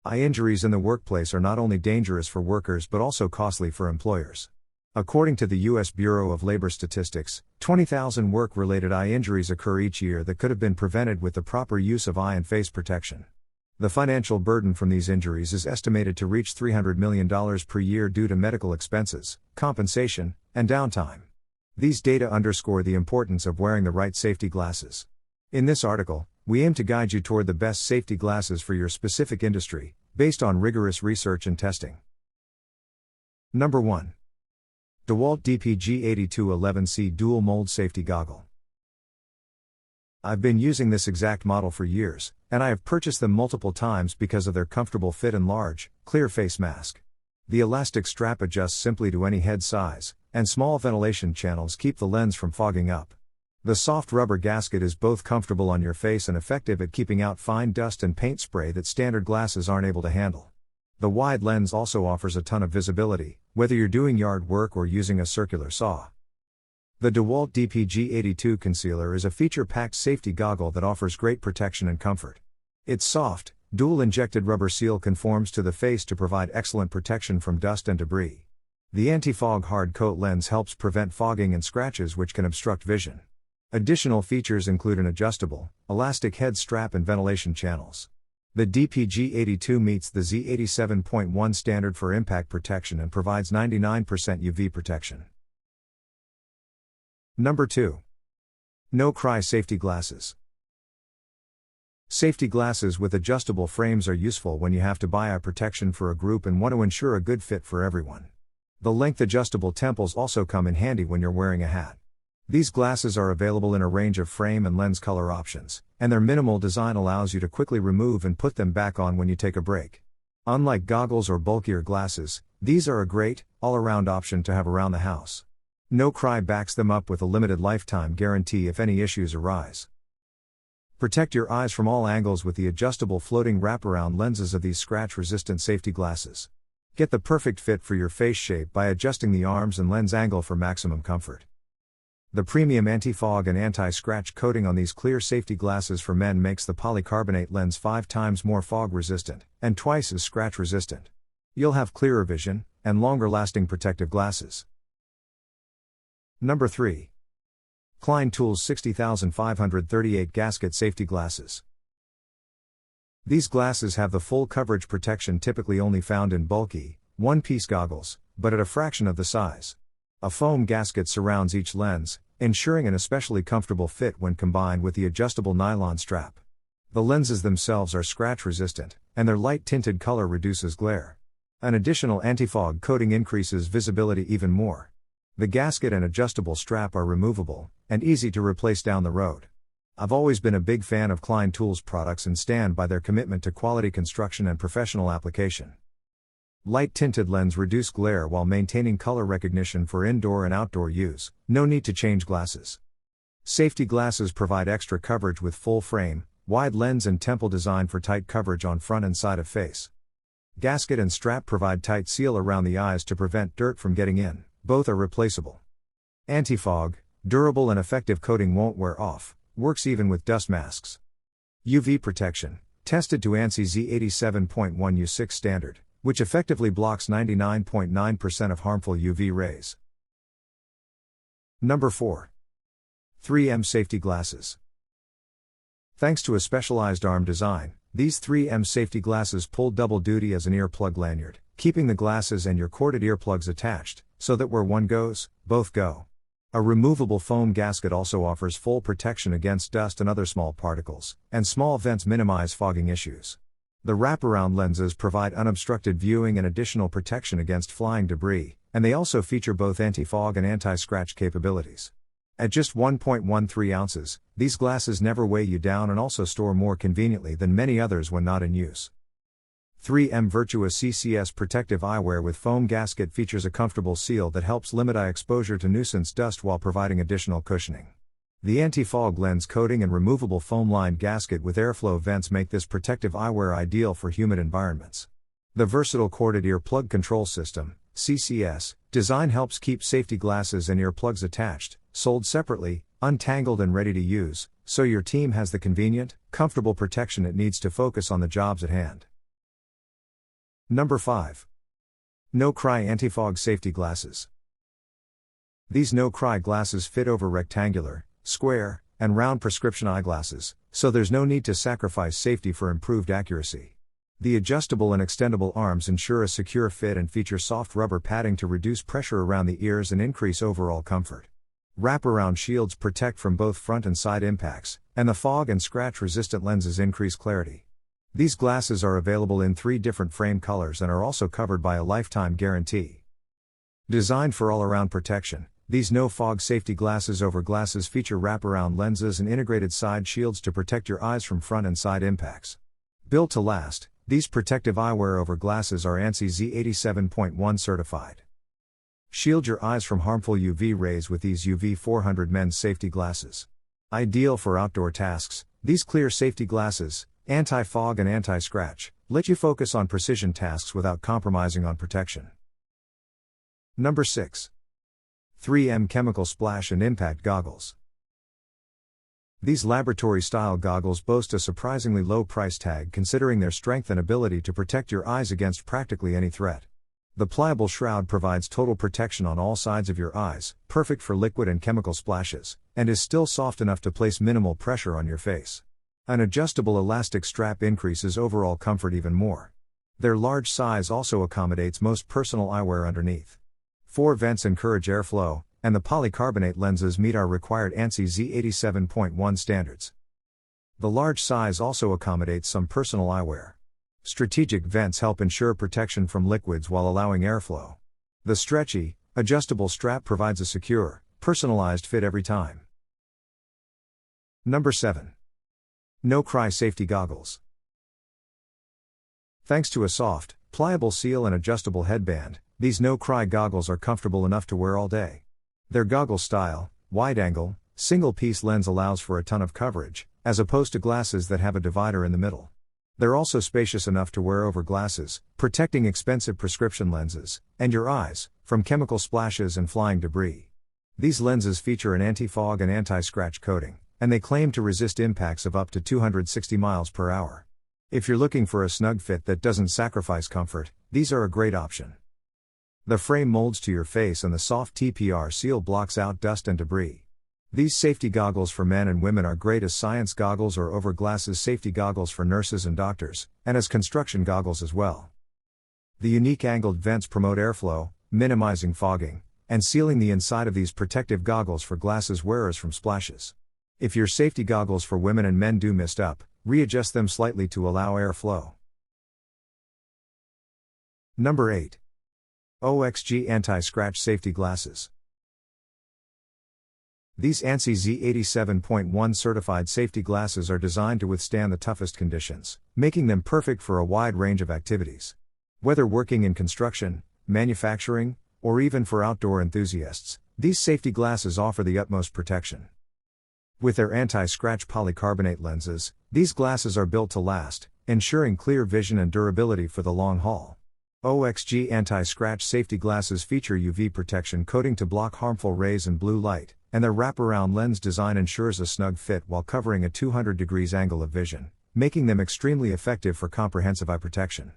Eye injuries in the workplace are not only dangerous for workers but also costly for employers. According to the U.S. Bureau of Labor Statistics, 20,000 work-related eye injuries occur each year that could have been prevented with the proper use of eye and face protection. The financial burden from these injuries is estimated to reach $300 million per year due to medical expenses, compensation, and downtime. These data underscore the importance of wearing the right safety glasses. In this article, we aim to guide you toward the best safety glasses for your specific industry, based on rigorous research and testing. Number 1. DeWalt DPG8211C Dual Mold Safety Goggle. I've been using this exact model for years, and I have purchased them multiple times because of their comfortable fit and large, clear face mask. The elastic strap adjusts simply to any head size, and small ventilation channels keep the lens from fogging up. The soft rubber gasket is both comfortable on your face and effective at keeping out fine dust and paint spray that standard glasses aren't able to handle. The wide lens also offers a ton of visibility, whether you're doing yard work or using a circular saw. The DeWalt DPG82 Concealer is a feature-packed safety goggle that offers great protection and comfort. Its soft, dual-injected rubber seal conforms to the face to provide excellent protection from dust and debris. The anti-fog hard coat lens helps prevent fogging and scratches which can obstruct vision. Additional features include an adjustable, elastic head strap and ventilation channels. The DPG82 meets the Z87.1 standard for impact protection and provides 99% UV protection. Number 2. NoCry Safety Glasses. Safety glasses with adjustable frames are useful when you have to buy eye protection for a group and want to ensure a good fit for everyone. The length adjustable temples also come in handy when you're wearing a hat. These glasses are available in a range of frame and lens color options, and their minimal design allows you to quickly remove and put them back on when you take a break. Unlike goggles or bulkier glasses, these are a great, all-around option to have around the house. NoCry backs them up with a limited lifetime guarantee if any issues arise. Protect your eyes from all angles with the adjustable floating wraparound lenses of these scratch-resistant safety glasses. Get the perfect fit for your face shape by adjusting the arms and lens angle for maximum comfort. The premium anti-fog and anti-scratch coating on these clear safety glasses for men makes the polycarbonate lens 5 times more fog-resistant, and twice as scratch-resistant. You'll have clearer vision, and longer-lasting protective glasses. Number 3. Klein Tools 60538 Gasket Safety Glasses. These glasses have the full coverage protection typically only found in bulky, one-piece goggles, but at a fraction of the size. A foam gasket surrounds each lens, ensuring an especially comfortable fit when combined with the adjustable nylon strap. The lenses themselves are scratch-resistant, and their light-tinted color reduces glare. An additional anti-fog coating increases visibility even more. The gasket and adjustable strap are removable, and easy to replace down the road. I've always been a big fan of Klein Tools products and stand by their commitment to quality construction and professional application. Light-tinted lens reduce glare while maintaining color recognition for indoor and outdoor use, no need to change glasses. Safety glasses provide extra coverage with full frame, wide lens and temple design for tight coverage on front and side of face. Gasket and strap provide tight seal around the eyes to prevent dirt from getting in, both are replaceable. Anti-fog, durable and effective coating won't wear off, works even with dust masks. UV protection, tested to ANSI Z87.1 U6 standard, which effectively blocks 99.9% of harmful UV rays. Number 4. 3M Safety Glasses. Thanks to a specialized arm design, these 3M safety glasses pull double duty as an earplug lanyard, keeping the glasses and your corded earplugs attached, so that where one goes, both go. A removable foam gasket also offers full protection against dust and other small particles, and small vents minimize fogging issues. The wraparound lenses provide unobstructed viewing and additional protection against flying debris, and they also feature both anti-fog and anti-scratch capabilities. At just 1.13 ounces, these glasses never weigh you down and also store more conveniently than many others when not in use. 3M Virtua CCS Protective Eyewear with Foam Gasket features a comfortable seal that helps limit eye exposure to nuisance dust while providing additional cushioning. The anti-fog lens coating and removable foam-lined gasket with airflow vents make this protective eyewear ideal for humid environments. The versatile corded earplug control system, CCS, design helps keep safety glasses and earplugs attached, sold separately, untangled and ready to use, so your team has the convenient, comfortable protection it needs to focus on the jobs at hand. Number 5. NoCry Anti-Fog Safety Glasses. These NoCry glasses fit over rectangular, square, and round prescription eyeglasses, so there's no need to sacrifice safety for improved accuracy. The adjustable and extendable arms ensure a secure fit and feature soft rubber padding to reduce pressure around the ears and increase overall comfort. Wraparound shields protect from both front and side impacts, and the fog and scratch-resistant lenses increase clarity. These glasses are available in 3 different frame colors and are also covered by a lifetime guarantee. Designed for all-around protection, these no-fog safety glasses over glasses feature wraparound lenses and integrated side shields to protect your eyes from front and side impacts. Built to last, these protective eyewear over glasses are ANSI Z87.1 certified. Shield your eyes from harmful UV rays with these UV 400 men's safety glasses. Ideal for outdoor tasks, these clear safety glasses, anti-fog and anti-scratch, let you focus on precision tasks without compromising on protection. Number 6. 3M Chemical Splash and Impact Goggles. These laboratory-style goggles boast a surprisingly low price tag considering their strength and ability to protect your eyes against practically any threat. The pliable shroud provides total protection on all sides of your eyes, perfect for liquid and chemical splashes, and is still soft enough to place minimal pressure on your face. An adjustable elastic strap increases overall comfort even more. Their large size also accommodates most personal eyewear underneath. 4 vents encourage airflow, and the polycarbonate lenses meet our required ANSI Z87.1 standards. The large size also accommodates some personal eyewear. Strategic vents help ensure protection from liquids while allowing airflow. The stretchy, adjustable strap provides a secure, personalized fit every time. Number 7. NoCry Safety Goggles. Thanks to a soft, pliable seal and adjustable headband, these NoCry goggles are comfortable enough to wear all day. Their goggle style, wide-angle, single-piece lens allows for a ton of coverage, as opposed to glasses that have a divider in the middle. They're also spacious enough to wear over glasses, protecting expensive prescription lenses, and your eyes, from chemical splashes and flying debris. These lenses feature an anti-fog and anti-scratch coating, and they claim to resist impacts of up to 260 miles per hour. If you're looking for a snug fit that doesn't sacrifice comfort, these are a great option. The frame molds to your face and the soft TPR seal blocks out dust and debris. These safety goggles for men and women are great as science goggles or over glasses safety goggles for nurses and doctors, and as construction goggles as well. The unique angled vents promote airflow, minimizing fogging, and sealing the inside of these protective goggles for glasses wearers from splashes. If your safety goggles for women and men do mist up, readjust them slightly to allow airflow. Number 8. OXG Anti-Scratch Safety Glasses. These ANSI Z87.1 certified safety glasses are designed to withstand the toughest conditions, making them perfect for a wide range of activities. Whether working in construction, manufacturing, or even for outdoor enthusiasts, these safety glasses offer the utmost protection. With their anti-scratch polycarbonate lenses, these glasses are built to last, ensuring clear vision and durability for the long haul. OXG anti-scratch safety glasses feature UV protection coating to block harmful rays and blue light, and their wraparound lens design ensures a snug fit while covering a 200 degrees angle of vision, making them extremely effective for comprehensive eye protection.